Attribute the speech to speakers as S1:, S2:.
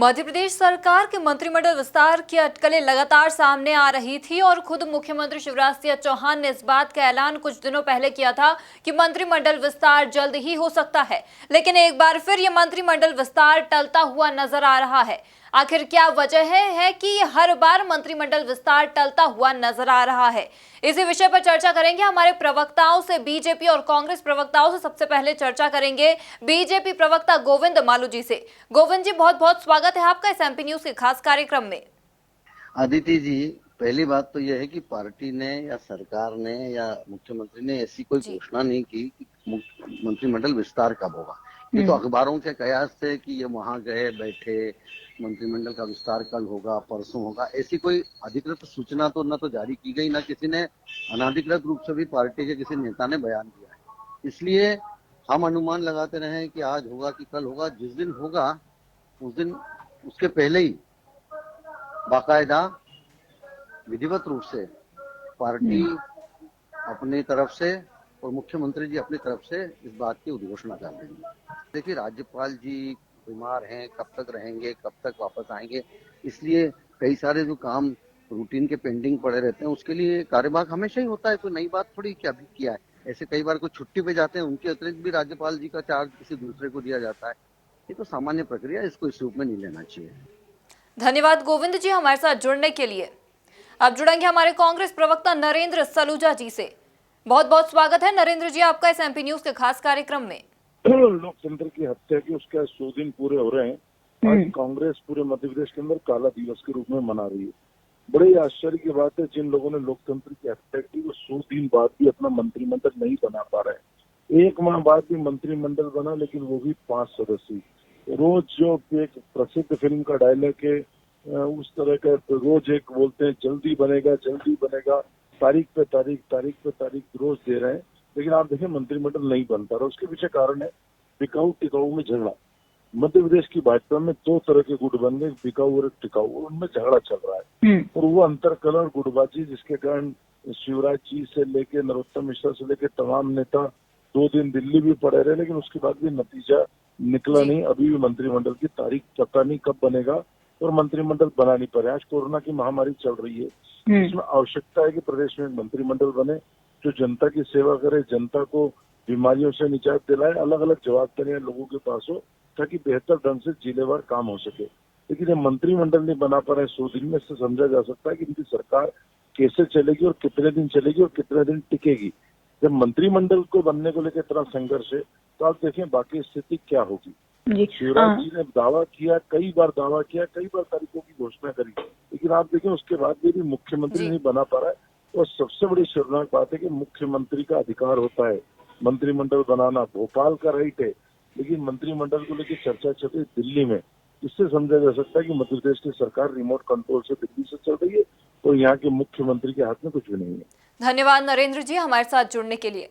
S1: मध्य प्रदेश सरकार के मंत्रिमंडल विस्तार की अटकलें लगातार सामने आ रही थी और खुद मुख्यमंत्री शिवराज सिंह चौहान ने इस बात का ऐलान कुछ दिनों पहले किया था कि मंत्रिमंडल विस्तार जल्द ही हो सकता है। लेकिन एक बार फिर यह मंत्रिमंडल विस्तार टलता हुआ नजर आ रहा है। आखिर क्या वजह है कि हर बार मंत्रिमंडल विस्तार टलता हुआ नजर आ रहा है? इसी विषय पर चर्चा करेंगे हमारे प्रवक्ताओं से, बीजेपी और कांग्रेस प्रवक्ताओं से। सबसे पहले चर्चा करेंगे बीजेपी प्रवक्ता गोविंद मालू जी से। गोविंद जी, बहुत बहुत स्वागत है आपका इस एमपी न्यूज के खास कार्यक्रम में।
S2: अदिति जी, पहली बात तो यह है कि पार्टी ने या सरकार ने या मुख्यमंत्री ने ऐसी कोई घोषणा नहीं की कि मंत्रिमंडल विस्तार कब होगा। ये तो अखबारों के कयास थे कि ये वहां गए बैठे, मंत्रिमंडल का विस्तार कल होगा परसों होगा। ऐसी कोई अधिकृत सूचना तो न तो जारी की गई, न किसी ने अनाधिकृत रूप से भी पार्टी के किसी नेता ने बयान दिया है। इसलिए हम अनुमान लगाते रहे कि आज होगा कि कल होगा। जिस दिन होगा उस दिन उसके पहले ही बाकायदा विधिवत रूप से पार्टी अपनी तरफ से और मुख्यमंत्री जी अपनी तरफ से इस बात की उद्घोषणा कर देंगे। देखिए, राज्यपाल जी बीमार हैं, कब तक रहेंगे, कब तक वापस आएंगे, इसलिए कई सारे जो काम रूटीन के पेंडिंग पड़े रहते हैं उसके लिए कार्यभाग हमेशा ही होता है। कोई नई बात थोड़ी क्या भी किया है। ऐसे कई बार कोई छुट्टी पे जाते हैं, उनके अतिरिक्त भी राज्यपाल जी का चार्ज किसी दूसरे को दिया जाता है। ये तो सामान्य प्रक्रिया, इसको इस रूप में नहीं लेना चाहिए।
S1: धन्यवाद गोविंद जी हमारे साथ जुड़ने के लिए। अब जुड़ेंगे हमारे कांग्रेस प्रवक्ता नरेंद्र सलूजा जी से। बहुत बहुत स्वागत है नरेंद्र जी आपका इस एमपी न्यूज के खास कार्यक्रम में।
S3: लोकतंत्र की हत्या के उसके 100 दिन पूरे हो रहे हैं। आज कांग्रेस पूरे मध्य प्रदेश के अंदर काला दिवस के रूप में मना रही है। बड़े ही आश्चर्य की बात है, जिन लोगों ने लोकतंत्र की हत्या की वो 100 दिन बाद भी अपना मंत्रिमंडल नहीं बना पा रहे। 1 माह बाद भी मंत्रिमंडल बना, लेकिन वो भी 5 सदस्य। रोज जो एक प्रसिद्ध फिल्म का डायलॉग है, उस तरह का रोज एक बोलते हैं, जल्दी बनेगा जल्दी बनेगा, तारीख पे तारीख तारीख पे तारीख रोज दे रहे हैं। लेकिन आप देखें मंत्रिमंडल नहीं बन पा रहा। उसके पीछे कारण है बिकाऊ टिकाऊ में झगड़ा। मध्य प्रदेश की भाजपा में 2 तरह के गुट बन गए, बिकाऊ और टिकाऊ, उनमें झगड़ा चल रहा है। और वो अंतरकलह और गुटबाजी, जिसके कारण शिवराज जी से लेके नरोत्तम मिश्रा से लेके तमाम नेता 2 दिन दिल्ली भी पड़े रहे, लेकिन उसके बाद भी नतीजा निकला नहीं। अभी भी मंत्रिमंडल की तारीख पता नहीं कब बनेगा और मंत्रिमंडल बना नहीं पा रहे। आज कोरोना की महामारी चल रही है, इसमें आवश्यकता है कि प्रदेश में मंत्रिमंडल बने जो जनता की सेवा करे, जनता को बीमारियों से निजात दिलाए, अलग अलग जवाबदारियां लोगों के पास हो, ताकि बेहतर ढंग से जिलेवार काम हो सके। लेकिन ये मंत्रिमंडल नहीं बना पा रहे 100 दिन में, इससे समझा जा सकता है कि इनकी सरकार कैसे चलेगी और कितने दिन चलेगी और कितने दिन टिकेगी। जब मंत्रिमंडल को बनने को लेकर इतना संघर्ष है, तो आप देखें बाकी स्थिति क्या होगी। शिवराज जी ने दावा किया, कई बार दावा किया, कई बार तारीखों की घोषणा करी, लेकिन आप देखें उसके बाद भी मुख्यमंत्री नहीं बना पा रहा है। और सबसे बड़ी शर्मनाक बात है कि मुख्यमंत्री का अधिकार होता है मंत्रिमंडल बनाना, भोपाल का राइट है, लेकिन मंत्रिमंडल को लेकर चर्चा चल रही दिल्ली में। इससे समझा जा सकता है कि मध्य प्रदेश की सरकार रिमोट कंट्रोल से दिल्ली से चल रही है और यहाँ के मुख्यमंत्री के हाथ में कुछ भी नहीं है।
S1: धन्यवाद नरेंद्र जी हमारे साथ जुड़ने के लिए।